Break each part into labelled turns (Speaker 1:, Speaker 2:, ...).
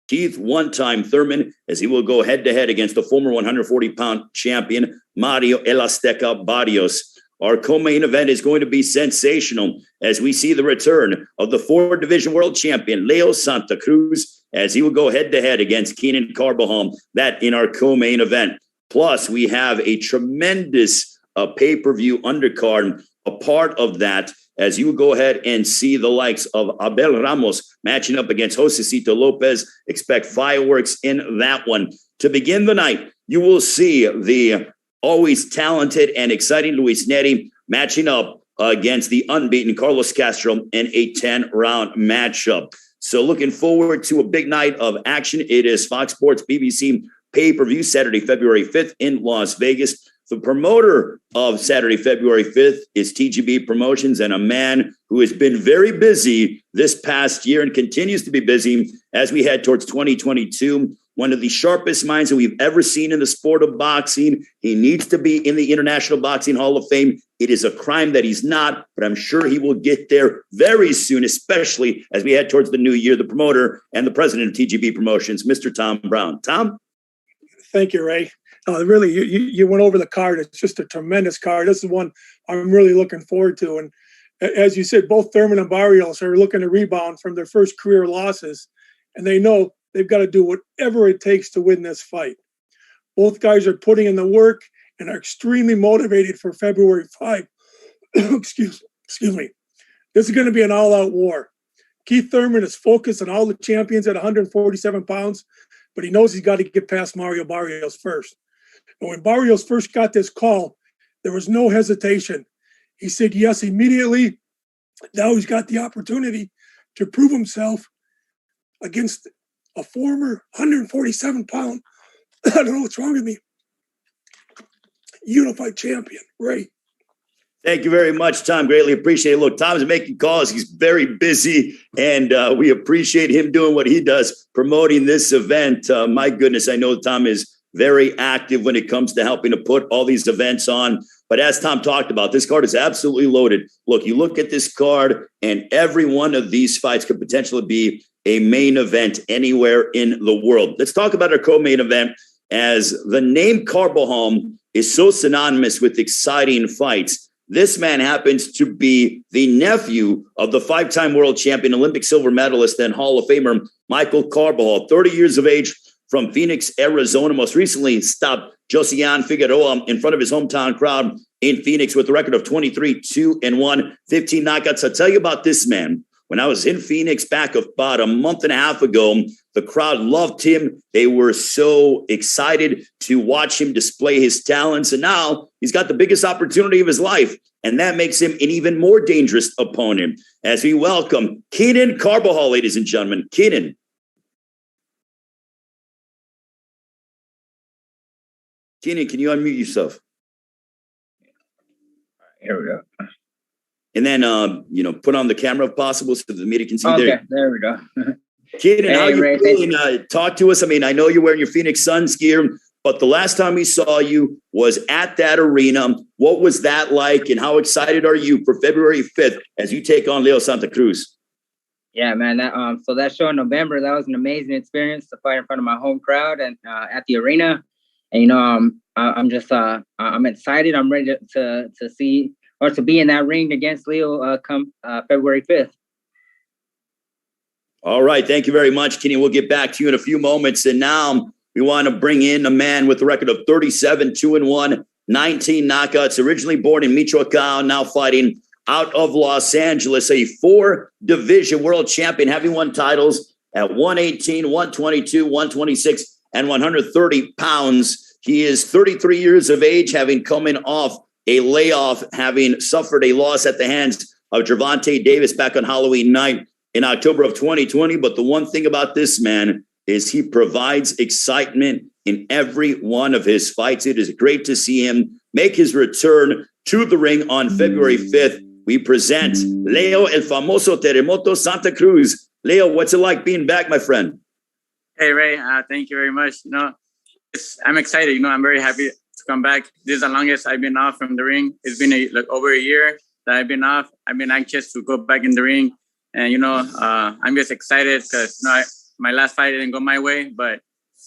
Speaker 1: Keith Time Thurman, as he will go head-to-head against the former 140-pound champion, Mario El Azteca Barrios. Our co-main event is going to be sensational as we see the return of the 4-division world champion, Leo Santa Cruz, as he will go head-to-head against Keenan Carbajal, that in our co-main event. Plus, we have a tremendous pay-per-view undercard, a part of that, as you go ahead and see the likes of Abel Ramos matching up against Josecito Lopez. Expect fireworks in that one. To begin the night, you will see the always talented and exciting Luis Neri matching up against the unbeaten Carlos Castro in a 10-round matchup. So looking forward to a big night of action. It is Fox Sports BBC pay-per-view Saturday, February 5th in Las Vegas. The promoter of Saturday, February 5th is TGB Promotions, and a man who has been very busy this past year and continues to be busy as we head towards 2022. One of the sharpest minds that we've ever seen in the sport of boxing. He needs to be in the International Boxing Hall of Fame. It is a crime that he's not, but I'm sure he will get there very soon, especially as we head towards the new year. The promoter and the president of TGB Promotions, Mr. Tom Brown. Tom?
Speaker 2: Thank you, Ray. Really, you went over the card. It's just a tremendous card. This is one I'm really looking forward to. And as you said, both Thurman and Barrios are looking to rebound from their first career losses, and they know they've got to do whatever it takes to win this fight. Both guys are putting in the work and are extremely motivated for February 5. Excuse me. This is going to be an all-out war. Keith Thurman is focused on all the champions at 147 pounds, but he knows he's got to get past Mario Barrios first. And when Barrios first got this call, there was no hesitation. He said yes immediately. Now he's got the opportunity to prove himself against a former 147-pound, I don't know what's wrong with me, unified champion, Ray.
Speaker 1: Thank you very much, Tom. Greatly appreciate it. Look, Tom's making calls. He's very busy, and we appreciate him doing what he does, promoting this event. My goodness, I know Tom is very active when it comes to helping to put all these events on. But as Tom talked about, this card is absolutely loaded. Look, you look at this card, and every one of these fights could potentially be a main event anywhere in the world. Let's talk about our co-main event, as the name Carbajal is so synonymous with exciting fights. This man happens to be the nephew of the 5-time world champion, Olympic silver medalist, and Hall of Famer Michael Carbajal, 30 years of age, from Phoenix, Arizona. Most recently stopped Josian Figueroa in front of his hometown crowd in Phoenix with a record of 23-2-1, 15 knockouts. I'll tell you about this man. When I was in Phoenix back about a month and a half ago, the crowd loved him. They were so excited to watch him display his talents. And now he's got the biggest opportunity of his life. And that makes him an even more dangerous opponent as we welcome Keenan Carbajal, ladies and gentlemen. Keenan. Keenan, can you unmute yourself?
Speaker 3: Here we go.
Speaker 1: And then, put on the camera if possible so the media can see.
Speaker 3: Okay, there we go.
Speaker 1: Keenan, hey, how you Ray, feeling? Talk to us. I mean, I know you're wearing your Phoenix Suns gear, but the last time we saw you was at that arena. What was that like, and how excited are you for February 5th as you take on Leo Santa Cruz?
Speaker 3: Yeah, man. So that show in November, that was an amazing experience to fight in front of my home crowd and at the arena. And I'm just I'm excited. I'm ready to see or to be in that ring against Leo come February 5th.
Speaker 1: All right. Thank you very much, Kenny. We'll get back to you in a few moments. And now we want to bring in a man with a record of 37-2-1, 19 knockouts, originally born in Michoacan, now fighting out of Los Angeles, a 4-division world champion, having won titles at 118, 122, 126, and 130 pounds. He is 33 years of age, having coming off a layoff, having suffered a loss at the hands of Gervonta Davis back on Halloween night in October of 2020. But the one thing about this man is he provides excitement in every one of his fights. It is great to see him make his return to the ring on February 5th. We present Leo El Famoso Terremoto Santa Cruz. Leo, what's it like being back, my friend?
Speaker 4: Hey, Ray. Thank you very much. I'm excited. I'm very happy to come back. This is the longest I've been off from the ring. It's been over a year that I've been off. I've been anxious to go back in the ring. And, I'm just excited because, my last fight didn't go my way, but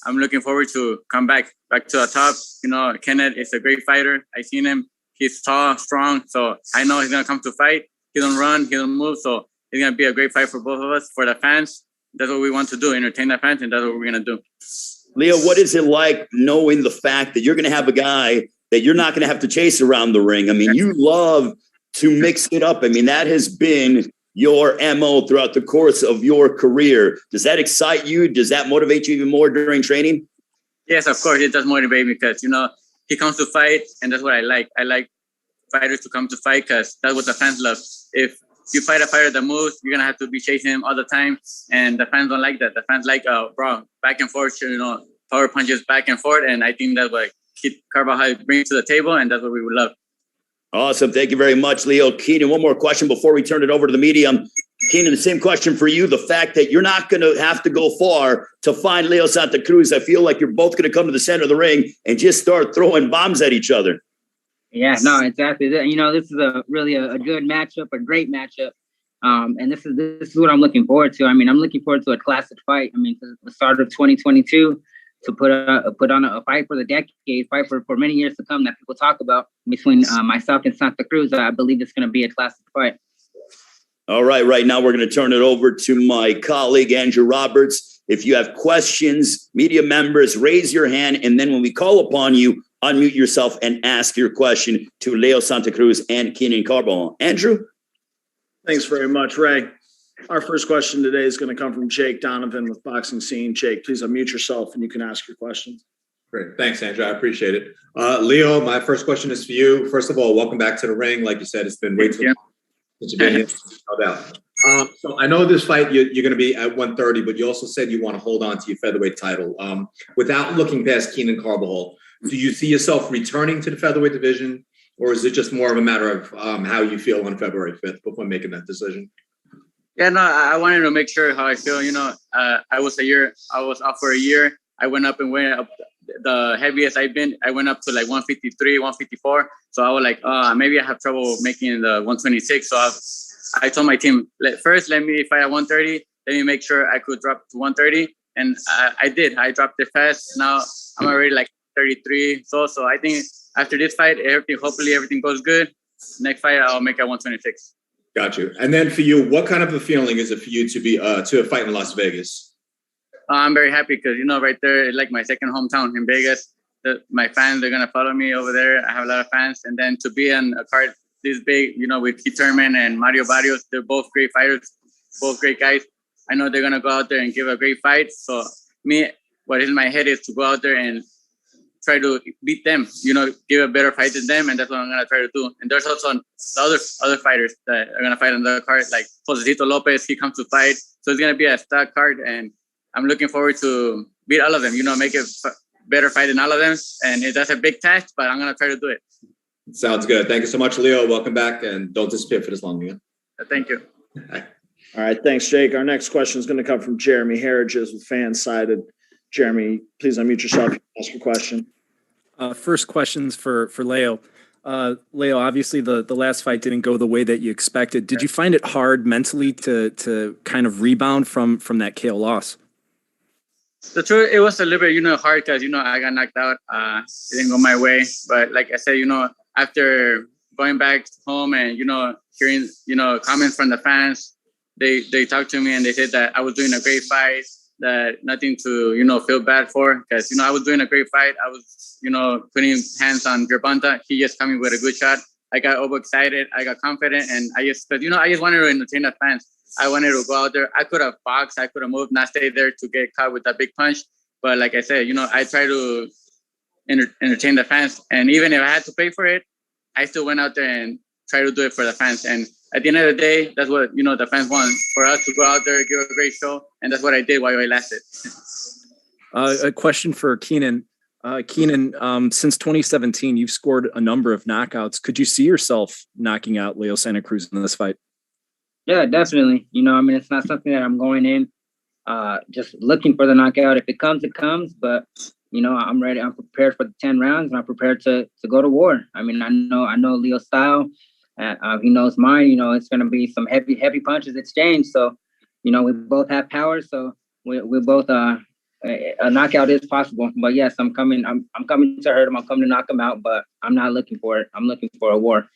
Speaker 4: I'm looking forward to come back to the top. You know, Kenneth is a great fighter. I seen him. He's tall, strong. So I know he's going to come to fight. He don't run. He don't move. So it's going to be a great fight for both of us, for the fans. That's what we want to do, entertain the fans, and that's what we're going to do.
Speaker 1: Leo, what is it like knowing the fact that you're going to have a guy that you're not going to have to chase around the ring? I mean, you love to mix it up. I mean, that has been your MO throughout the course of your career. Does that excite you? Does that motivate you even more during training?
Speaker 4: Yes, of course. It does motivate me because, you know, he comes to fight, and that's what I like. I like fighters to come to fight because that's what the fans love. If you fight a fighter that moves, you're going to have to be chasing him all the time, and the fans don't like that. The fans like, back and forth, you know, power punches back and forth, and I think that's what Carbajal brings to the table, and that's what we would love.
Speaker 1: Awesome. Thank you very much, Leo. Keenan, one more question before we turn it over to the media. Keenan, the same question for you. The fact that you're not going to have to go far to find Leo Santa Cruz, I feel like you're both going to come to the center of the ring and just start throwing bombs at each other.
Speaker 3: Yeah, no, exactly. You know, this is really a good matchup, a great matchup. And this is what I'm looking forward to. I mean, I'm looking forward to a classic fight. I mean, the start of 2022 to put on a fight for the decade, fight for many years to come that people talk about between myself and Santa Cruz. I believe it's going to be a classic fight.
Speaker 1: All right. Right now, we're going to turn it over to my colleague, Andrew Roberts. If you have questions, media members, raise your hand. And then when we call upon you, unmute yourself and ask your question to Leo Santa Cruz and Keenan Carbajal. Andrew?
Speaker 5: Thanks very much, Ray. Our first question today is going to come from Jake Donovan with Boxing Scene. Jake, please unmute yourself and you can ask your question.
Speaker 6: Great. Thanks, Andrew. I appreciate it. Leo, my first question is for you. First of all, welcome back to the ring. Like you said, it's been way too long since you've been here. No doubt. So I know this fight, you're going to be at 130, but you also said you want to hold on to your featherweight title. Without looking past Keenan Carbajal, do you see yourself returning to the featherweight division, or is it just more of a matter of how you feel on February 5th before making that decision?
Speaker 4: Yeah, no, I wanted to make sure how I feel. You know, I was off for a year. I went up the heaviest I've been. I went up to like 153, 154. So I was like, maybe I have trouble making the 126. So I told my team, let me fight at 130. Let me make sure I could drop to 130. And I did. I dropped it fast. Now I'm already like 33. So I think after this fight, hopefully everything goes good. Next fight, I'll make it 126.
Speaker 6: Got you. And then for you, what kind of a feeling is it for you to be to fight in Las Vegas?
Speaker 4: I'm very happy because, you know, right there, it's like my second hometown in Vegas. My fans are going to follow me over there. I have a lot of fans. And then to be on a card this big, you know, with Time Thurman and Barrios, they're both great fighters, both great guys. I know they're going to go out there and give a great fight. So what is in my head is to go out there and try to beat them, you know, give a better fight than them, and that's what I'm gonna try to do. And there's also other fighters that are gonna fight on the card, like Josecito Lopez. He comes to fight, so it's gonna be a stacked card, and I'm looking forward to beat all of them. You know, make a better fight than all of them, and that's a big task, but I'm gonna try to do it.
Speaker 6: Sounds good. Thank you so much, Leo. Welcome back, and don't disappear for this long again.
Speaker 4: Thank you.
Speaker 5: All right, thanks, Jake. Our next question is going to come from Jeremy Herriges with Fansided. Jeremy, please unmute yourself and ask your question.
Speaker 7: First questions for Leo. Leo, obviously the last fight didn't go the way that you expected. Did you find it hard mentally to kind of rebound from that KO loss?
Speaker 4: The truth, it was a little bit, you know, hard because, you know, I got knocked out. It didn't go my way. But like I said, you know, after going back home and, you know, hearing, you know, comments from the fans, they talked to me and they said that I was doing a great fight, that nothing to, you know, feel bad for, because, you know, I was doing a great fight. I was, you know, putting hands on Gervonta. He just coming with a good shot. I got overexcited. I got confident. And I just wanted to entertain the fans. I wanted to go out there. I could have boxed. I could have moved, not stay there to get caught with that big punch. But like I said, you know, I try to entertain the fans. And even if I had to pay for it, I still went out there and try to do it for the fans. And at the end of the day, that's what, you know, the fans want, for us to go out there, give a great show. And that's what I did while I lasted.
Speaker 7: A question for Keenan. Keenan, since 2017, you've scored a number of knockouts. Could you see yourself knocking out Leo Santa Cruz in this fight?
Speaker 3: Yeah, definitely. You know, I mean, it's not something that I'm going in just looking for the knockout. If it comes, it comes. But, you know, I'm ready. I'm prepared for the 10 rounds, and I'm prepared to go to war. I mean, I know Leo's style. He knows mine. You know, it's going to be some heavy punches exchanged. So, you know, we both have power. So, we both a knockout is possible. But yes, I'm coming to hurt him. I'm coming to knock him out, but I'm not looking for it. I'm looking for a war.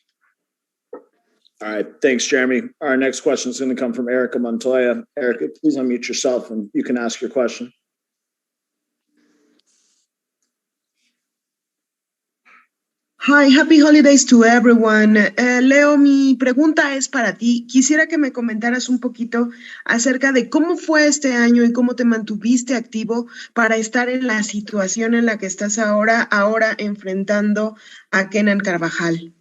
Speaker 5: All right. Thanks, Jeremy. Our next question is going to come from ERIKA MONTOYA. ERIKA, please unmute yourself and you can ask your question.
Speaker 8: Hi, happy holidays to everyone. Leo, mi pregunta es para ti. Quisiera que me comentaras un poquito acerca de cómo fue este año y cómo te mantuviste activo para estar en la situación en la que estás ahora enfrentando a Keenan Carbajal.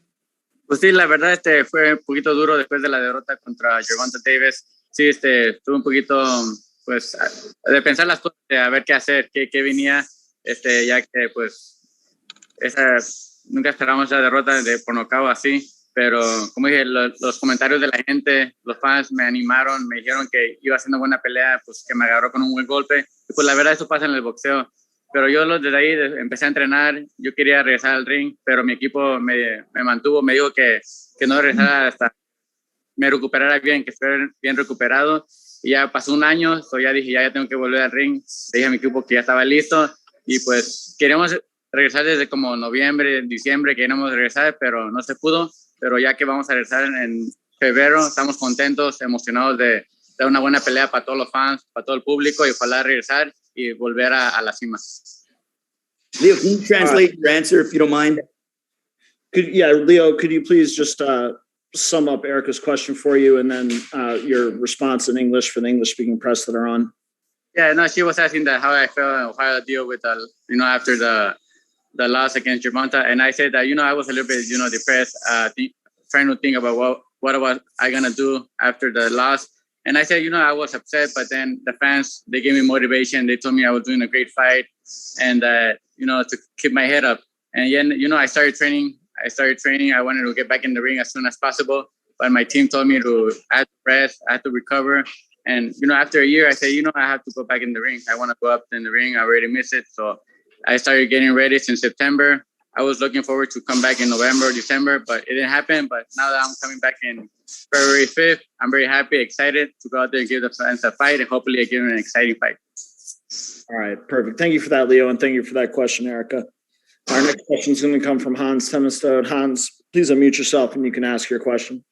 Speaker 4: Pues sí, la verdad fue un poquito duro después de la derrota contra Gervonta Davis. Sí, estuve un poquito, pues, de pensar las cosas, de a ver qué hacer, qué venía, ya que, pues, nunca esperábamos esa derrota por nocaut así, pero como dije, los comentarios de la gente, los fans me animaron, me dijeron que iba haciendo buena pelea, pues que me agarró con un buen golpe. Y pues la verdad eso pasa en el boxeo. Pero yo desde ahí empecé a entrenar, yo quería regresar al ring, pero mi equipo me mantuvo, me dijo que no regresara hasta me recuperara bien, que estuviera bien recuperado. Y ya pasó un año, ya dije, ya tengo que volver al ring. Le dije a mi equipo que ya estaba listo y pues queríamos regresar desde como noviembre, diciembre, queríamos regresar, pero no se pudo. Pero ya que vamos a regresar en febrero, estamos contentos, emocionados de dar una buena pelea para todos los fans, para todo el público y ojalá regresar y volver a la cima.
Speaker 1: Leo, can you translate your answer if you don't mind?
Speaker 5: Leo, could you please just sum up ERIKA's question for you and then your response in English for the English-speaking press that are on?
Speaker 4: Yeah, no, she was asking that how I felt and how I deal with after the loss against Gervonta, and I said that I was a little bit depressed, trying to think about what was I gonna do after the loss. And I said, I was upset, but then the fans, they gave me motivation. They told me I was doing a great fight and to keep my head up. And then, I started training. I wanted to get back in the ring as soon as possible, but my team told me I had to rest, I had to recover. And, after a year, I said, I have to go back in the ring. I want to go up in the ring. I already miss it. So I started getting ready since September. I was looking forward to come back in November, December, but it didn't happen. But now that I'm coming back in February 5th, I'm very happy, excited to go out there and give the fans a fight, and hopefully I give them an exciting fight.
Speaker 5: All right, perfect. Thank you for that, Leo, and thank you for that question, ERIKA. Our next question is going to come from Hans Temestad. Hans, please unmute yourself and you can ask your question.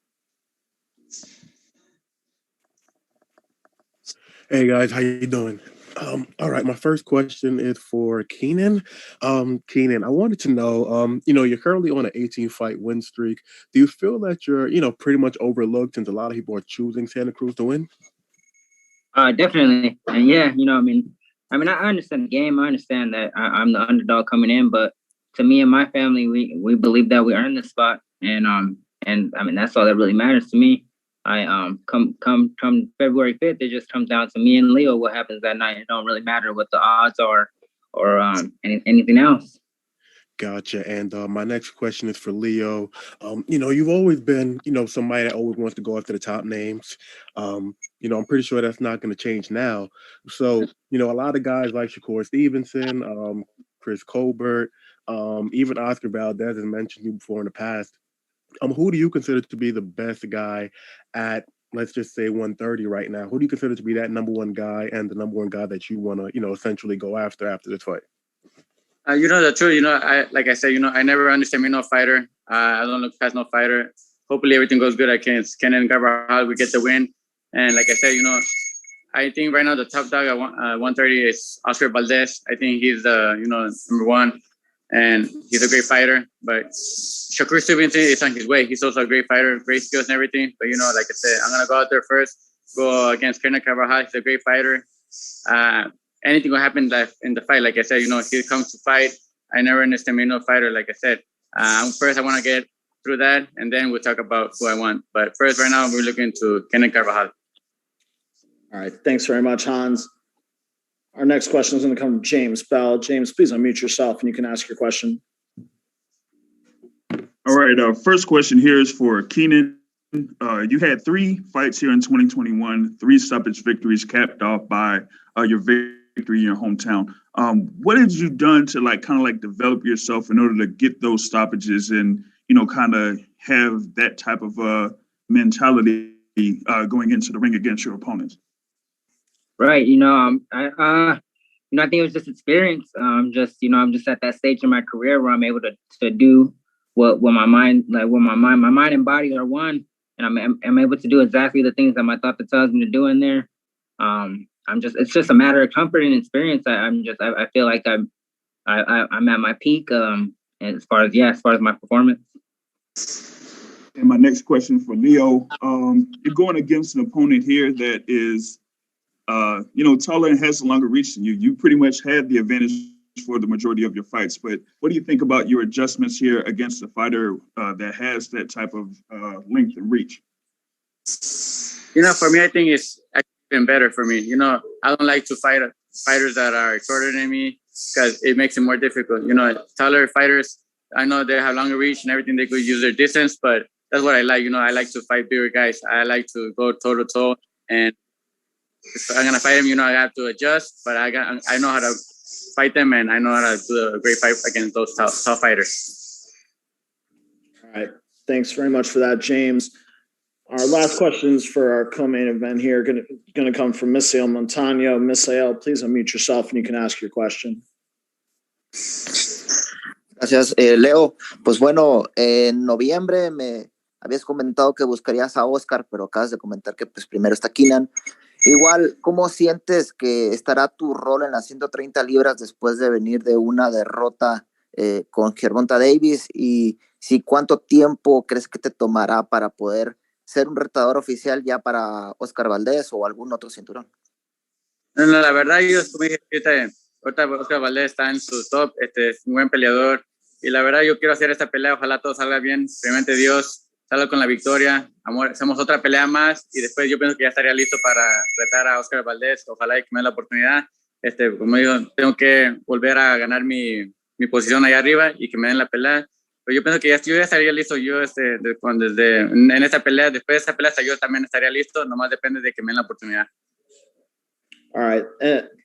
Speaker 9: Hey guys, how you doing? All right, my first question is for Keenan. Keenan, I wanted to know, you're currently on an 18-fight win streak. Do you feel that you're, pretty much overlooked since a lot of people are choosing Santa Cruz to win?
Speaker 3: Definitely, and yeah, I understand the game. I understand that I'm the underdog coming in, but to me and my family, we believe that we earned this spot, and that's all that really matters to me. I come February 5th, it just comes down to me and Leo what happens that night. It don't really matter what the odds are or anything else.
Speaker 9: Gotcha. And my next question is for Leo. You've always been, somebody that always wants to go after the top names. I'm pretty sure that's not going to change now. So, a lot of guys like Shakur Stevenson, Chris Colbert, even Oscar Valdez has mentioned you before in the past. Who do you consider to be the best guy at, let's just say, 130 right now? Who do you consider to be that number one guy and the number one guy that you want to, essentially go after this fight?
Speaker 4: The truth, like I said, I never understand no fighter. I don't look past no fighter. Hopefully everything goes good against Keenan Carbajal. We get the win. And like I said, I think right now the top dog at 130 is Oscar Valdez. I think he's the, number one. And he's a great fighter, but Shakur Stevenson is on his way. He's also a great fighter, great skills and everything. But, like I said, I'm going to go out there first, go against Keenan Carbajal. He's a great fighter. Anything will happen in the fight. Like I said, he comes to fight. I never understand no fighter. Like I said, first I want to get through that, and then we'll talk about who I want. But first, right now, we're looking to Keenan Carbajal.
Speaker 5: All right. Thanks very much, Hans. Our next question is going to come from James Bell. James, please unmute yourself and you can ask your question.
Speaker 10: All right. First question here is for Keenan. You had 3 fights here in 2021, 3 stoppage victories capped off by your victory in your hometown. What have you done to develop yourself in order to get those stoppages and, kind of have that type of mentality going into the ring against your opponents?
Speaker 3: Right. I think it was just experience. I'm just at that stage in my career where I'm able to do what my mind and body are one, and I'm able to do exactly the things that my thought tells me to do in there. It's just a matter of comfort and experience. I feel like I'm at my peak. As far as my performance.
Speaker 10: And my next question for Leo, you're going against an opponent here that is, taller and has a longer reach than you. You pretty much had the advantage for the majority of your fights. But what do you think about your adjustments here against a fighter that has that type of length and reach?
Speaker 4: For me, I think it's been better for me. I don't like to fight fighters that are shorter than me because it makes it more difficult. Taller fighters, I know they have longer reach and everything. They could use their distance, but that's what I like. I like to fight bigger guys. I like to go toe to toe, and if I'm gonna fight them, I have to adjust. But I know how to fight them, and I know how to do a great fight against those tough fighters.
Speaker 5: All right, thanks very much for that, James. Our last questions for our co-main event here going to come from Misael Montaño. Misael, please unmute yourself and you can ask your question.
Speaker 11: Gracias, Leo. Pues bueno, en noviembre me habías comentado que buscarías a Oscar, pero acabas de comentar que pues primero está Keenan. Igual, ¿cómo sientes que estará tu rol en las 130 libras después de venir de una derrota con Gervonta Davis? Y si cuánto tiempo crees que te tomará para poder ser un retador oficial ya para Oscar Valdez o algún otro cinturón?
Speaker 4: No, la verdad, yo como dije ahorita Oscar Valdez está en su top, es un buen peleador, y la verdad yo quiero hacer esta pelea, ojalá todo salga bien, primeramente Dios, salga con la victoria, hacemos otra pelea más, y después yo pienso que ya estaría listo para retar a Oscar Valdez, ojalá que me dé la oportunidad, como digo, tengo que volver a ganar mi posición ahí arriba, y que me den la pelea. Pero yo pienso que yo ya estaría listo, en esta pelea, después de esta pelea hasta yo también estaría listo, nomás depende de que me den la oportunidad.
Speaker 5: All right,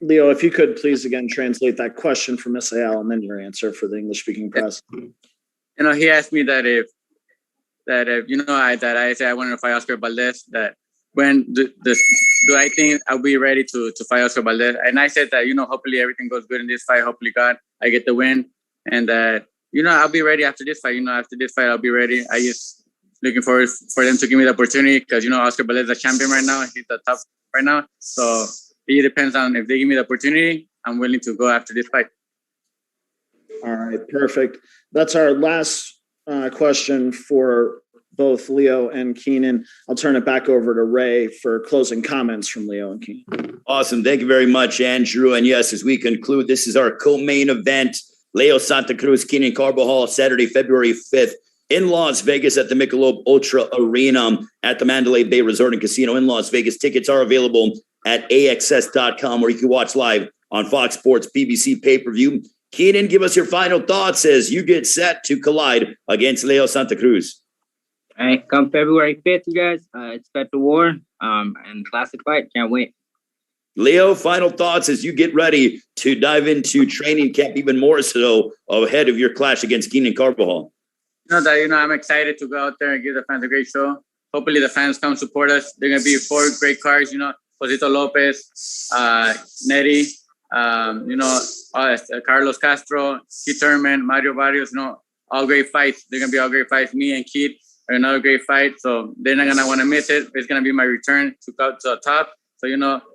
Speaker 5: Leo, if you could please again translate that question for Misael and then your answer for the English-speaking press.
Speaker 4: He asked me that if I said I wanted to fight Oscar Valdez, that when do I think I'll be ready to fight Oscar Valdez? And I said that, hopefully everything goes good in this fight, hopefully God, I get the win, and that I'll be ready after this fight. After this fight, I'll be ready. I just looking forward for them to give me the opportunity because, Oscar Valdez is a champion right now. He's the top right now. So it depends on if they give me the opportunity. I'm willing to go after this fight.
Speaker 5: All right, perfect. That's our last question for both Leo and Keenan. I'll turn it back over to Ray for closing comments from Leo and Keenan.
Speaker 1: Awesome. Thank you very much, Andrew. And yes, as we conclude, this is our co-main event. Leo Santa Cruz, Keenan Carbajal, Saturday, February 5th in Las Vegas at the Michelob ULTRA Arena at the Mandalay Bay Resort and Casino in Las Vegas. Tickets are available at AXS.com, where you can watch live on Fox Sports PBC pay-per-view. Keenan, give us your final thoughts as you get set to collide against Leo Santa Cruz.
Speaker 3: All right, come February 5th, you guys. Expect a war and classic fight. Can't wait.
Speaker 1: Leo, final thoughts as you get ready to dive into training camp even more so ahead of your clash against Keenan Carbajal.
Speaker 4: I'm excited to go out there and give the fans a great show. Hopefully the fans come support us. They're going to be 4 great cards, Josito Lopez, Neri, Carlos Castro, Time Thurman, Mario Barrios, all great fights. They're going to be all great fights. Me and Keith are another great fight. So they're not going to want to miss it. It's going to be my return to go to the top. So,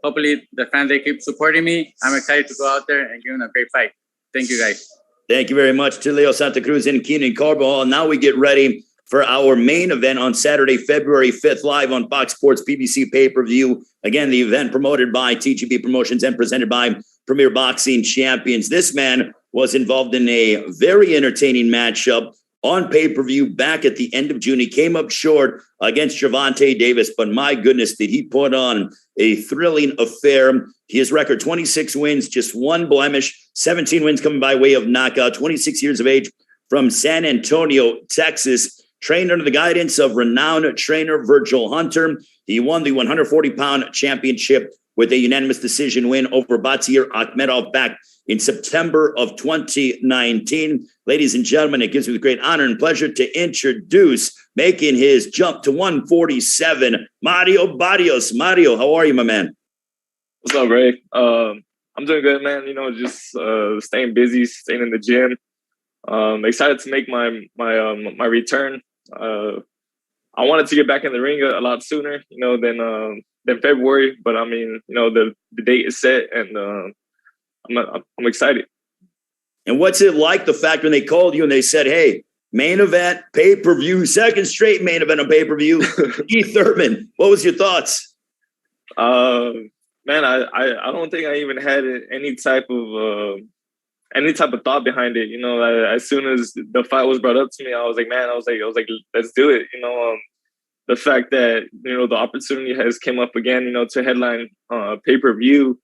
Speaker 4: hopefully the fans, they keep supporting me. I'm excited to go out there and give them a great fight. Thank you, guys.
Speaker 1: Thank you very much to Leo Santa Cruz and Keenan Carbajal. Now we get ready for our main event on Saturday, February 5th, live on Fox Sports PBC pay-per-view. Again, the event promoted by TGB Promotions and presented by Premier Boxing Champions. This man was involved in a very entertaining matchup on pay-per-view back at the end of June. He came up short against Gervonta Davis, but my goodness, did he put on a thrilling affair. His record, 26 wins, just 1 blemish, 17 wins coming by way of knockout, 26 years of age from San Antonio, Texas, trained under the guidance of renowned trainer Virgil Hunter. He won the 140-pound championship with a unanimous decision win over Batir Akhmedov back in September of 2019. Ladies and gentlemen, it gives me great honor and pleasure to introduce, making his jump to 147, Mario Barrios. Mario, how are you, my man?
Speaker 12: What's up, Ray? I'm doing good, man. You know, just staying busy, staying in the gym. Excited to make my return. I wanted to get back in the ring a lot sooner, you know, than February. But I mean, you know, the date is set, and I'm excited.
Speaker 1: And what's it like, the fact when they called you and they said, "Hey, main event, pay-per-view, second straight main event on pay-per-view, Keith Thurman"? What was your thoughts?
Speaker 12: Man, I don't think I even had any type of thought behind it. You know, as soon as the fight was brought up to me, I was like, let's do it. You know, the fact that, you know, the opportunity has came up again, you know, to headline pay-per-view.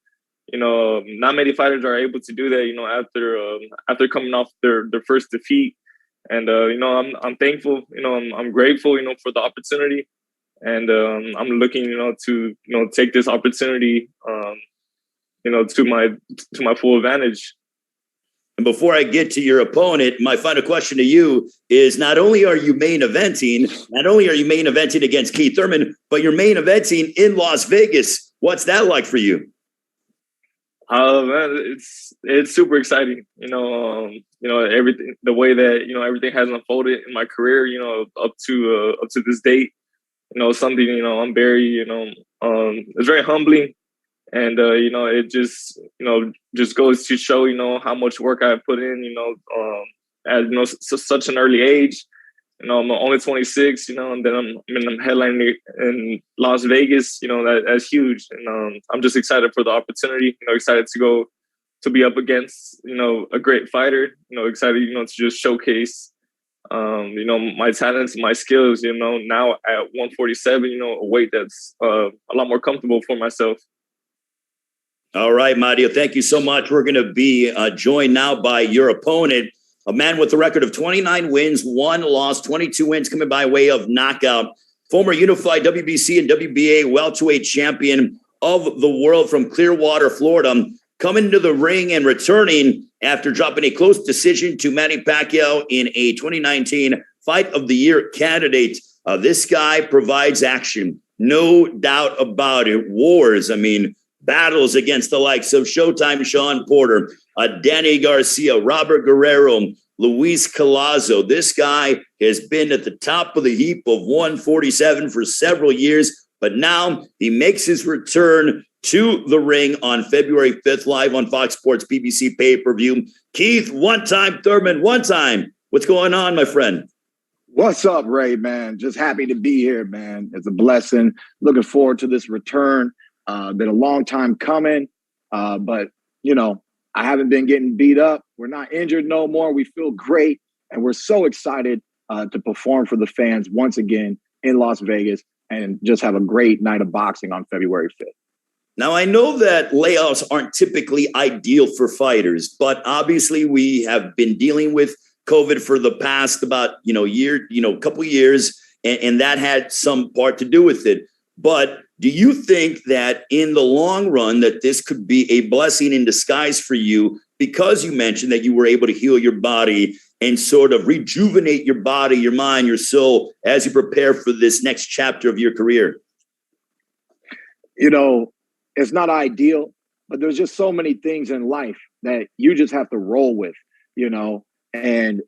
Speaker 12: You know, not many fighters are able to do that, you know, after coming off their first defeat. And you know, I'm thankful, you know, I'm grateful, you know, for the opportunity. And I'm looking, you know, to, you know, take this opportunity, you know, to my full advantage.
Speaker 1: And before I get to your opponent, my final question to you is: not only are you main eventing against Keith Thurman, but you're main eventing in Las Vegas. What's that like for you?
Speaker 12: Man, it's super exciting. You know, everything, the way that, you know, everything has unfolded in my career, you know, up to this date. You know, something, you know, I'm very, you know, it's very humbling. And, you know, it just, you know, just goes to show, you know, how much work I've put in, you know, at, you know, such an early age. You know, I'm only 26, you know, and then I'm headlining in Las Vegas. You know, that's huge. And I'm just excited for the opportunity, you know, excited to be up against, you know, a great fighter, you know, excited, you know, to just showcase, you know, my talents, my skills, you know, now at 147, you know, a weight that's a lot more comfortable for myself.
Speaker 1: All right, Mario, thank you so much. We're going to be joined now by your opponent, a man with a record of 29 wins, 1 loss, 22 wins coming by way of knockout, former unified WBC and WBA welterweight champion of the world from Clearwater, Florida, coming to the ring and returning after dropping a close decision to Manny Pacquiao in a 2019 Fight of the Year candidate. This guy provides action, no doubt about it. Wars, I mean, battles against the likes of Showtime Sean Porter, Danny Garcia, Robert Guerrero, Luis Collazo. This guy has been at the top of the heap of 147 for several years, but now he makes his return to the ring on February 5th, live on Fox Sports PBC pay-per-view. Keith, Time Thurman, what's going on, my friend?
Speaker 13: What's up, Ray, man? Just happy to be here, man. It's a blessing. Looking forward to this return. Been a long time coming, but, you know, I haven't been getting beat up. We're not injured no more. We feel great, and we're so excited to perform for the fans once again in Las Vegas and just have a great night of boxing on February 5th.
Speaker 1: Now, I know that layoffs aren't typically ideal for fighters, but obviously we have been dealing with COVID for the past couple years, and that had some part to do with it. But do you think that in the long run that this could be a blessing in disguise for you, because you mentioned that you were able to heal your body and sort of rejuvenate your body, your mind, your soul as you prepare for this next chapter of your career?
Speaker 13: You know, it's not ideal, but there's just so many things in life that you just have to roll with, you know, and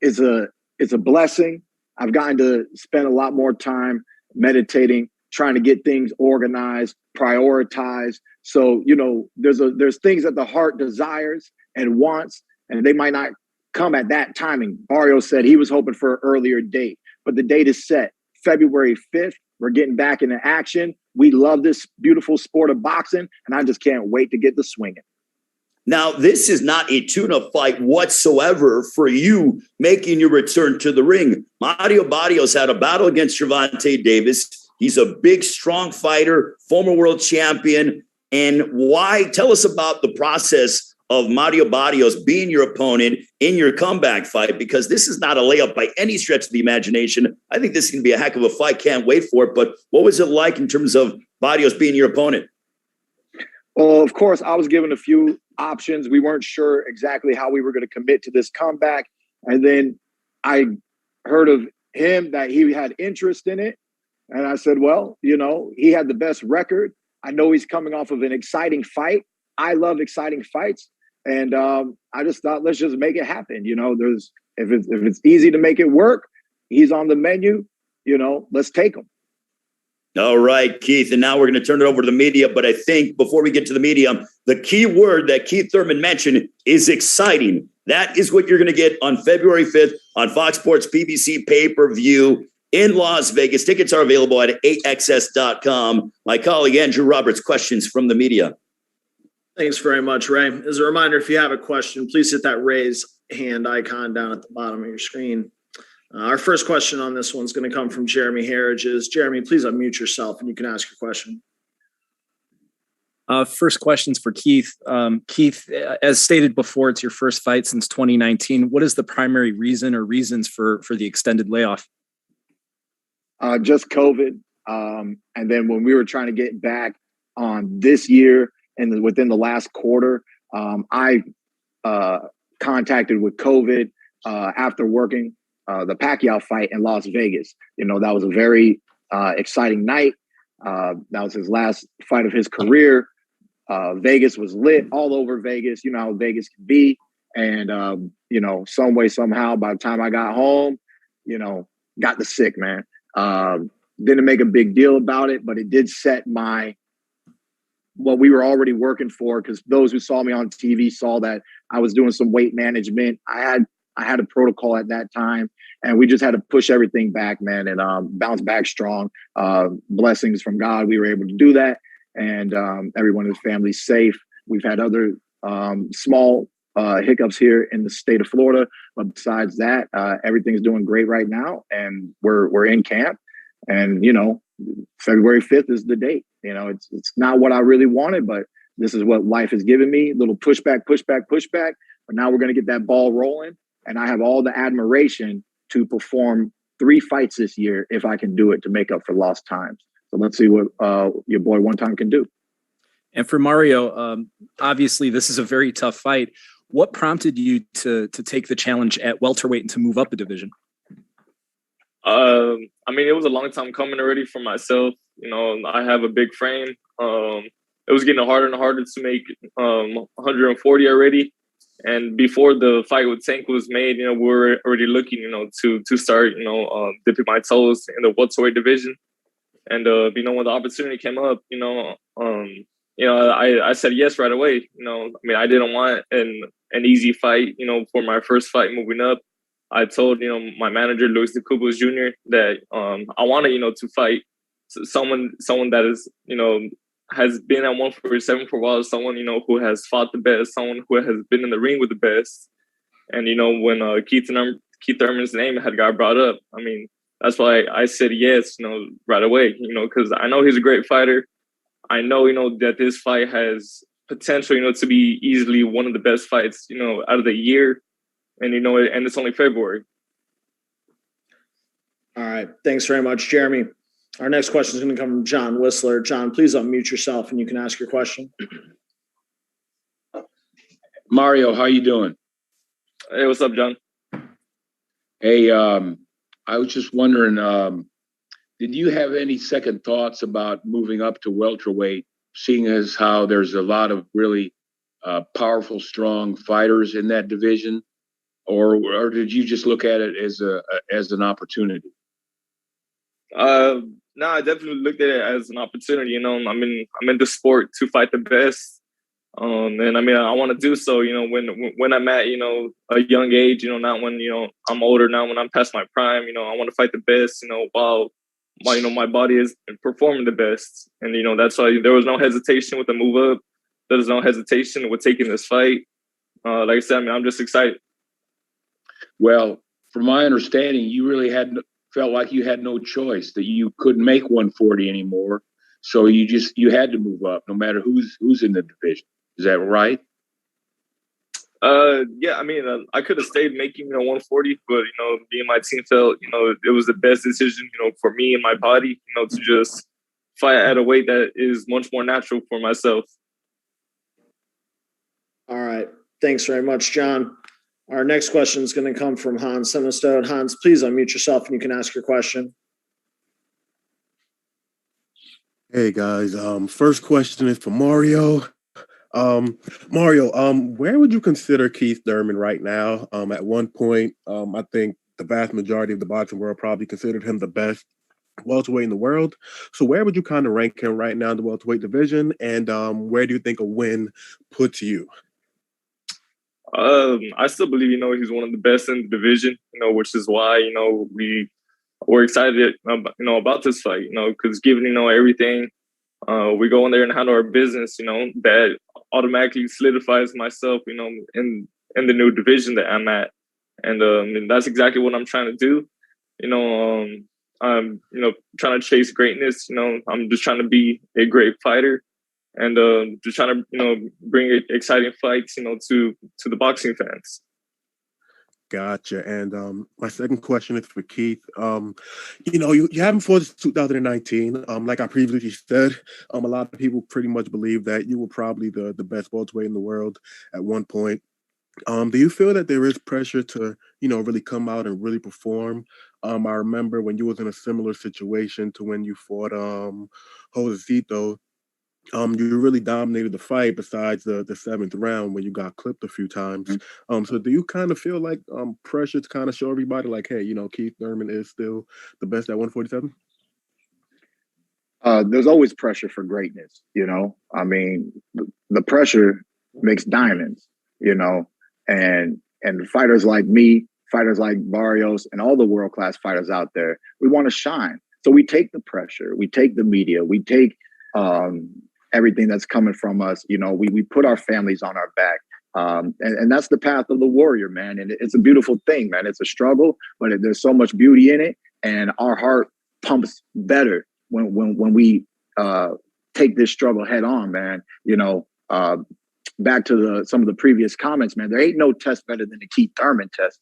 Speaker 13: it's a blessing. I've gotten to spend a lot more time meditating, trying to get things organized, prioritized. So, you know, there's things that the heart desires and wants, and they might not come at that timing. Barrios said he was hoping for an earlier date, but the date is set, February 5th. We're getting back into action. We love this beautiful sport of boxing, and I just can't wait to get to swinging.
Speaker 1: Now, this is not a tune-up fight whatsoever for you making your return to the ring. Mario Barrios had a battle against Gervonta Davis. He's a big, strong fighter, former world champion. And why? Tell us about the process of Mario Barrios being your opponent in your comeback fight, because this is not a layup by any stretch of the imagination. I think this is going to be a heck of a fight. Can't wait for it. But what was it like in terms of Barrios being your opponent?
Speaker 13: Well, of course, I was given a few options. We weren't sure exactly how we were going to commit to this comeback. And then I heard of him that he had interest in it. And I said, well, you know, he had the best record. I know he's coming off of an exciting fight. I love exciting fights. And I just thought, let's just make it happen. You know, if it's easy to make it work, he's on the menu, you know, let's take him.
Speaker 1: All right, Keith. And now we're going to turn it over to the media. But I think before we get to the media, the key word that Keith Thurman mentioned is exciting. That is what you're going to get on February 5th on Fox Sports PBC pay-per-view in Las Vegas. Tickets are available at AXS.com. My colleague Andrew Roberts, questions from the media.
Speaker 5: Thanks very much, Ray. As a reminder, if you have a question, please hit that raise hand icon down at the bottom of your screen. Our first question on this one is going to come from Jeremy Herriges. Jeremy, please unmute yourself and you can ask your question.
Speaker 7: First question's for Keith. Keith, as stated before, it's your first fight since 2019. What is the primary reason or reasons for the extended layoff?
Speaker 13: Just COVID. And then when we were trying to get back on this year and within the last quarter, I contacted with COVID after working the Pacquiao fight in Las Vegas. You know, that was a very exciting night. That was his last fight of his career. Vegas was lit all over Vegas. You know how Vegas can be. And, you know, some way, somehow, by the time I got home, you know, got the sick, man. Didn't make a big deal about it, but it did set what we were already working for, because those who saw me on TV saw that I was doing some weight management. I had a protocol at that time, and we just had to push everything back, man, and bounce back strong. Blessings from God, we were able to do that, and everyone in the family's safe. We've had other small hiccups here in the state of Florida, but besides that, everything's doing great right now, and we're in camp. And you know, February 5th is the date. You know, it's not what I really wanted, but this is what life has given me. Little pushback. But now we're going to get that ball rolling. And I have all the admiration to perform 3 fights this year if I can do it to make up for lost times. So let's see what your boy One Time can do.
Speaker 7: And for Mario, obviously this is a very tough fight. What prompted you to take the challenge at welterweight and to move up a division?
Speaker 12: I mean, it was a long time coming already for myself. You know, I have a big frame. It was getting harder and harder to make 140 already. And before the fight with Tank was made, you know, we were already looking, you know, to start, you know, dipping my toes in the welterweight division. And you know, when the opportunity came up, you know, I said yes right away. You know, I mean, I didn't want an easy fight, you know, for my first fight moving up. I told, you know, my manager, Luis de Cubos Jr., that I wanted, you know, to fight someone that is, you know, has been at 147 for a while, someone, you know, who has fought the best, someone who has been in the ring with the best. And, you know, when Keith Thurman's name had got brought up, I mean, that's why I said yes, you know, right away, you know, because I know he's a great fighter. I know, you know, that this fight has potential, you know, to be easily one of the best fights, you know, out of the year. And, you know, and it's only February.
Speaker 5: All right. Thanks very much, Jeremy. Our next question is going to come from John Whisler. John, please unmute yourself and you can ask your question.
Speaker 14: Mario, how you doing?
Speaker 12: Hey, what's up, John?
Speaker 14: Hey, I was just wondering, did you have any second thoughts about moving up to welterweight, seeing as how there's a lot of really powerful, strong fighters in that division? Or did you just look at it as an opportunity?
Speaker 12: No, I definitely looked at it as an opportunity. You know, I'm in the sport to fight the best, and I mean, I want to do so. You know, when I'm at, you know, a young age, you know, not when, you know, I'm older, now when I'm past my prime. You know, I want to fight the best. You know, while you know, my body is performing the best, and you know, that's why there was no hesitation with the move up. There was no hesitation with taking this fight. Like I said, I mean, I'm just excited.
Speaker 14: Well, from my understanding, you really felt like you had no choice, that you couldn't make 140 anymore. So you had to move up no matter who's in the division. Is that right?
Speaker 12: Yeah, I mean, I could have stayed making, you know, 140, but, you know, me and my team felt, you know, it was the best decision, you know, for me and my body, you know, to just fight at a weight that is much more natural for myself.
Speaker 5: All right. Thanks very much, John. Our next question is going to come from Hans Semestad. Hans, please unmute yourself and you can ask your question.
Speaker 9: Hey guys, first question is for Mario. Mario, where would you consider Keith Thurman right now? At one point, I think the vast majority of the boxing world probably considered him the best welterweight in the world. So where would you kind of rank him right now in the welterweight division? And where do you think a win puts you?
Speaker 12: I still believe, he's one of the best in the division, which is why, we're excited, about this fight, because given, everything, we go in there and handle our business, that automatically solidifies myself, in the new division that I'm at. And that's exactly what I'm trying to do. I'm, trying to chase greatness. I'm just trying to be a great fighter and just trying to, bring exciting fights, to the boxing fans.
Speaker 9: Gotcha. And my second question is for Keith. You haven't fought since 2019. Like I previously said, a lot of people pretty much believe that you were probably the best welterweight in the world at one point. Do you feel that there is pressure to, really come out and really perform? I remember when you was in a similar situation to when you fought Josecito. You really dominated the fight besides the seventh round when you got clipped a few times. So do you kind of feel like pressure to kind of show everybody like, hey, Keith Thurman is still the best at 147?
Speaker 13: There's always pressure for greatness, I mean, the pressure makes diamonds, and fighters like me, fighters like Barrios, and all the world-class fighters out there, we want to shine. So we take the pressure, we take the media, we take everything that's coming from us. We put our families on our back. And that's the path of the warrior, man. And it's a beautiful thing, man. It's a struggle, but there's so much beauty in it. And our heart pumps better when we take this struggle head on, man. Back to some of the previous comments, man, there ain't no test better than the Keith Thurman test,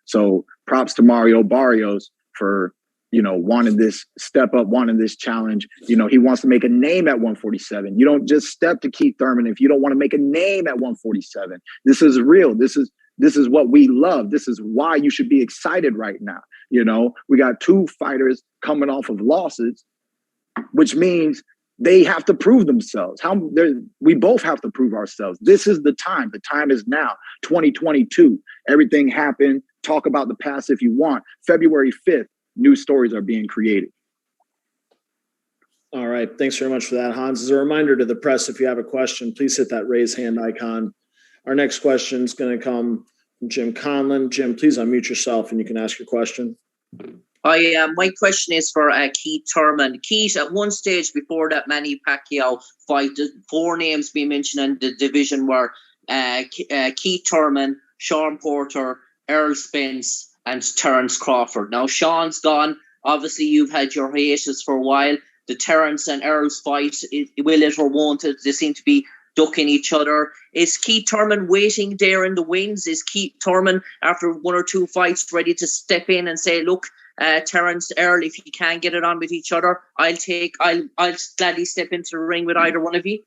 Speaker 13: So props to Mario Barrios for, wanting this step up, wanting this challenge. He wants to make a name at 147. You don't just step to Keith Thurman if you don't want to make a name at 147. This is real. This is what we love. This is why you should be excited right now. We got two fighters coming off of losses, which means they have to prove themselves. We both have to prove ourselves. This is the time. The time is now, 2022. Everything happened. Talk about the past if you want. February 5th. New stories are being created.
Speaker 5: All right. Thanks very much for that, Hans. As a reminder to the press, if you have a question, please hit that raise hand icon. Our next question is going to come from Jim Conlon. Jim, please unmute yourself and you can ask your question.
Speaker 15: Hi, my question is for Keith Thurman. Keith, at one stage before that Manny Pacquiao fight, the four names being mentioned in the division were Keith Thurman, Sean Porter, Errol Spence, and Terence Crawford. Now, Sean's gone. Obviously, you've had your hiatus for a while. The Terence and Errol's fight, will it or won't it? They seem to be ducking each other. Is Keith Thurman waiting there in the wings? Is Keith Thurman, after one or two fights, ready to step in and say, look, Terence, Errol, if you can get it on with each other, I'll gladly step into the ring with either one of you?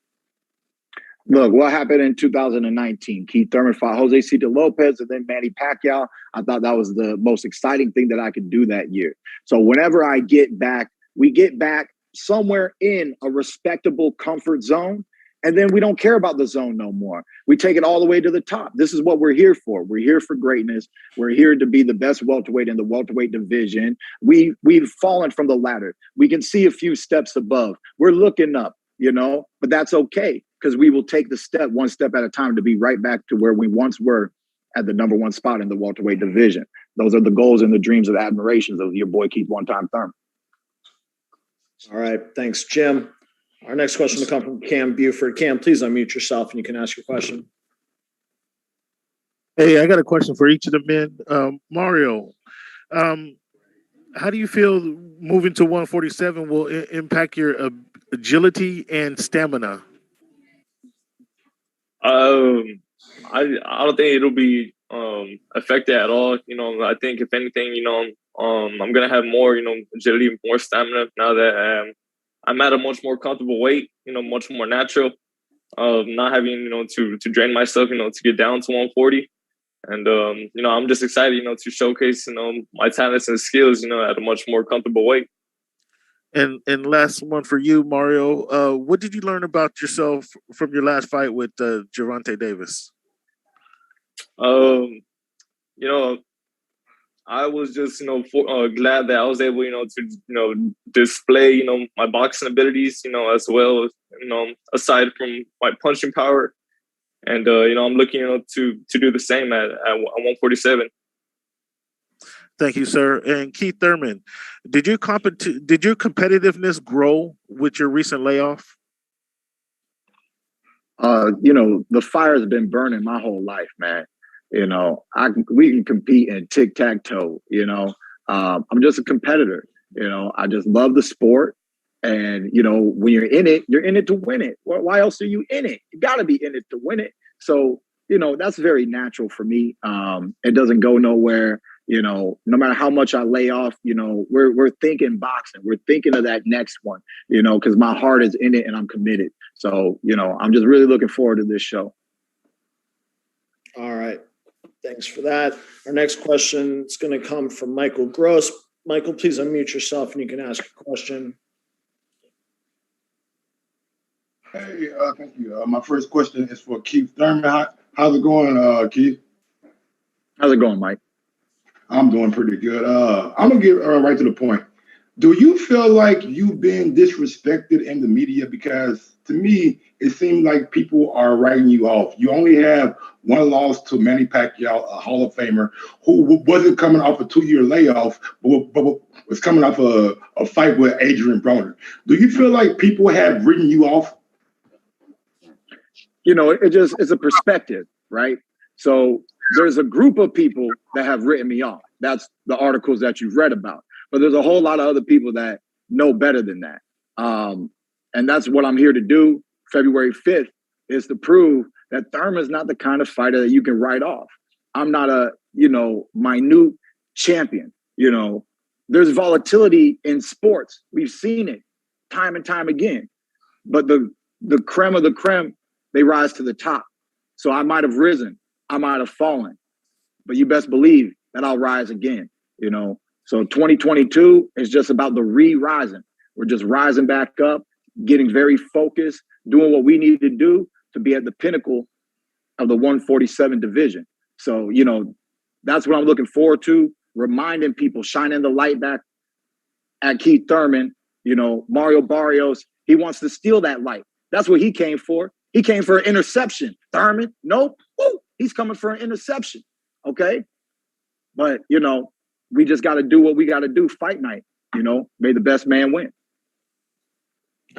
Speaker 13: Look, what happened in 2019? Keith Thurman fought Josecito Lopez and then Manny Pacquiao. I thought that was the most exciting thing that I could do that year. So whenever I get back, we get back somewhere in a respectable comfort zone, and then we don't care about the zone no more. We take it all the way to the top. This is what we're here for. We're here for greatness. We're here to be the best welterweight in the welterweight division. We've fallen from the ladder. We can see a few steps above. We're looking up, but that's okay. Because we will take the step one step at a time to be right back to where we once were at the number one spot in the welterweight division. Those are the goals and the dreams of admirations of your boy Keith Time Thurman.
Speaker 5: All right. Thanks, Jim. Our next question will come from Cam Buford. Cam, please unmute yourself and you can ask your question.
Speaker 16: Hey, I got a question for each of the men. Mario, how do you feel moving to 147 will impact your agility and stamina?
Speaker 12: I don't think it'll be affected at all. I think if anything, I'm gonna have more, agility, more stamina now that I'm at a much more comfortable weight. Much more natural. Not having to drain myself, to get down to 140. And I'm just excited, to showcase my talents and skills, at a much more comfortable weight.
Speaker 16: And last one for you, Mario. What did you learn about yourself from your last fight with Gervonta Davis?
Speaker 12: You know, I was just, glad that I was able, to, display, my boxing abilities, as well as, aside from my punching power. And, I'm looking, to do the same at 147.
Speaker 16: Thank you, sir. And Keith Thurman, did your competitiveness grow with your recent layoff?
Speaker 13: The fire's been burning my whole life, man. We can compete in tic-tac-toe, I'm just a competitor. I just love the sport. And, when you're in it to win it. Why else are you in it? You got to be in it to win it. So, that's very natural for me. It doesn't go nowhere. No matter how much I lay off, we're thinking boxing. We're thinking of that next one, because my heart is in it and I'm committed. So, I'm just really looking forward to this show.
Speaker 5: All right. Thanks for that. Our next question is going to come from Michael Gross. Michael, please unmute yourself and you can ask a question.
Speaker 17: Hey, thank you. My first question is for Keith Thurman. How's it going, Keith?
Speaker 13: How's it going, Mike?
Speaker 17: I'm doing pretty good. I'm going to get right to the point. Do you feel like you've been disrespected in the media? Because to me, it seems like people are writing you off. You only have one loss to Manny Pacquiao, a Hall of Famer, who wasn't coming off a 2-year layoff, but was coming off a fight with Adrian Broner. Do you feel like people have written you off?
Speaker 13: It's a perspective, right? So there's a group of people that have written me off. That's the articles that you've read about. But there's a whole lot of other people that know better than that. And that's what I'm here to do. February 5th is to prove that Thurman's not the kind of fighter that you can write off. I'm not a, minute champion. There's volatility in sports. We've seen it time and time again. But the creme of the creme, they rise to the top. So I might have risen. I might have fallen. But you best believe that I'll rise again, So 2022 is just about the re-rising. We're just rising back up, getting very focused, doing what we need to do to be at the pinnacle of the 147 division. So, that's what I'm looking forward to, reminding people, shining the light back at Keith Thurman. Mario Barrios, he wants to steal that light. That's what he came for. He came for an interception. Thurman, nope. Woo, he's coming for an interception. Okay? But, we just got to do what we got to do. Fight night, may the best man win.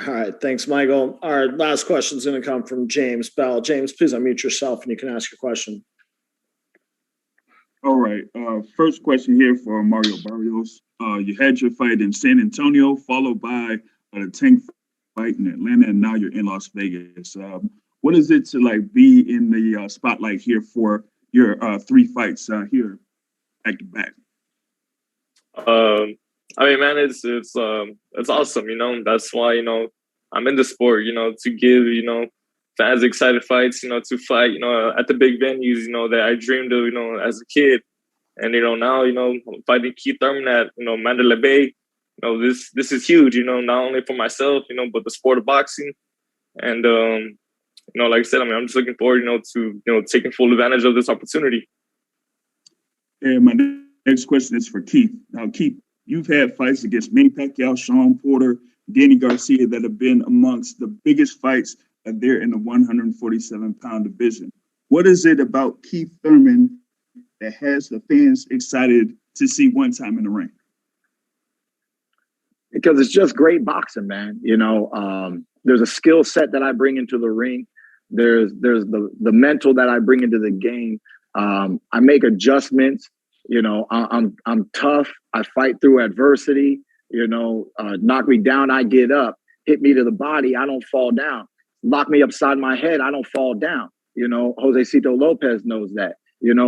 Speaker 5: All right. Thanks, Michael. Our last question is going to come from James Bell. James, please unmute yourself and you can ask your question.
Speaker 10: All right. First question here for Mario Barrios. You had your fight in San Antonio, followed by a Tank fight in Atlanta, and now you're in Las Vegas. What is it to be in the spotlight here for your 3 fights here back to back?
Speaker 12: Man, it's awesome. That's why I'm in the sport. To give fans excited fights. To fight. At the big venues. That I dreamed of. As a kid, and now fighting Keith Thurman at Mandalay Bay. This is huge. Not only for myself. But the sport of boxing, and like I said, I'm just looking forward. To taking full advantage of this opportunity.
Speaker 10: And my next question is for Keith. Now, Keith, you've had fights against Manny Pacquiao, Sean Porter, Danny Garcia that have been amongst the biggest fights there in the 147-pound division. What is it about Keith Thurman that has the fans excited to see one time in the ring?
Speaker 13: Because it's just great boxing, man. There's a skill set that I bring into the ring. There's the mental that I bring into the game. I make adjustments. I'm tough. I fight through adversity. Knock me down, I get up. Hit me to the body, I don't fall down. Lock me upside my head, I don't fall down. Josecito Lopez knows that.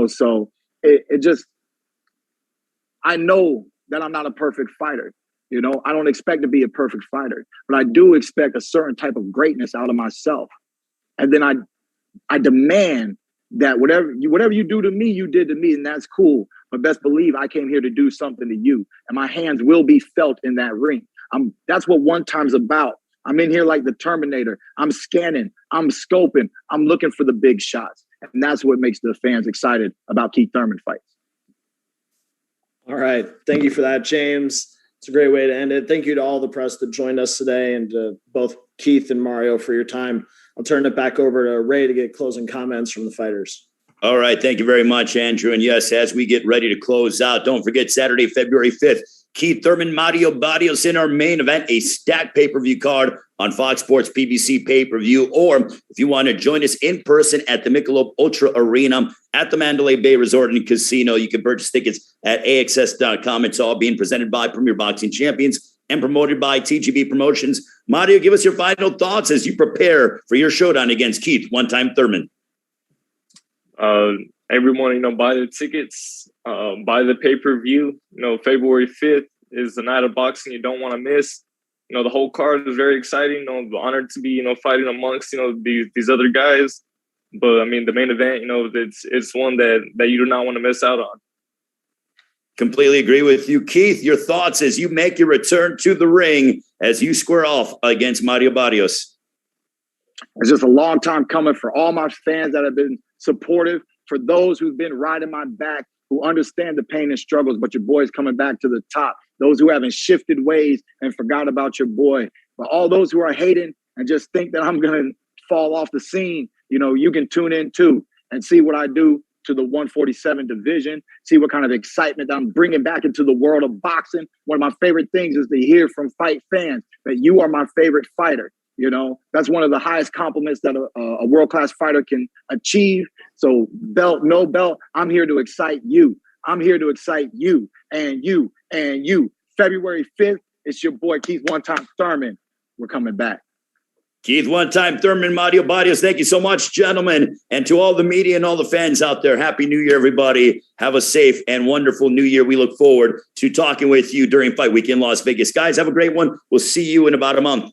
Speaker 13: So it just, I know that I'm not a perfect fighter. I don't expect to be a perfect fighter, but I do expect a certain type of greatness out of myself. And then I demand that whatever you do to me, you did to me, and that's cool. But best believe I came here to do something to you, and my hands will be felt in that ring. That's what one time's about. I'm in here like the Terminator. I'm scanning, I'm scoping, I'm looking for the big shots. And that's what makes the fans excited about Keith Thurman fights.
Speaker 5: All right. Thank you for that, James. It's a great way to end it. Thank you to all the press that joined us today, and to both Keith and Mario for your time. I'll turn it back over to Ray to get closing comments from the fighters.
Speaker 1: All right. Thank you very much, Andrew. And yes, as we get ready to close out, don't forget Saturday, February 5th, Keith Thurman, Mario Barrios in our main event, a stacked pay-per-view card on Fox Sports PBC pay-per-view. Or if you want to join us in person at the Michelob ULTRA Arena at the Mandalay Bay Resort and Casino, you can purchase tickets at AXS.com. It's all being presented by Premier Boxing Champions and promoted by TGB Promotions. Mario, give us your final thoughts as you prepare for your showdown against Keith, one-time Thurman.
Speaker 12: Everyone, buy the tickets, buy the pay-per-view. February 5th is the night of boxing you don't want to miss. The whole card is very exciting. I'm honored to be, fighting amongst, these other guys. But I mean, the main event, it's one that you do not want to miss out on.
Speaker 1: Completely agree with you. Keith, your thoughts as you make your return to the ring as you square off against Mario Barrios.
Speaker 13: It's just a long time coming for all my fans that have been supportive, for those who've been riding my back, who understand the pain and struggles, but your boy's coming back to the top. Those who haven't shifted ways and forgot about your boy. But all those who are hating and just think that I'm going to fall off the scene, you can tune in too and see what I do to the 147 division, see what kind of excitement I'm bringing back into the world of boxing. One of my favorite things is to hear from fight fans that you are my favorite fighter. That's one of the highest compliments that a world-class fighter can achieve. So belt, no belt, I'm here to excite you. I'm here to excite you and you and you. February 5th, it's your boy Keith One-Time Thurman. We're coming back.
Speaker 1: Keith One-Time Thurman, Mario Barrios, thank you so much, gentlemen. And to all the media and all the fans out there, Happy New Year, everybody. Have a safe and wonderful New Year. We look forward to talking with you during Fight Week in Las Vegas. Guys, have a great one. We'll see you in about a month.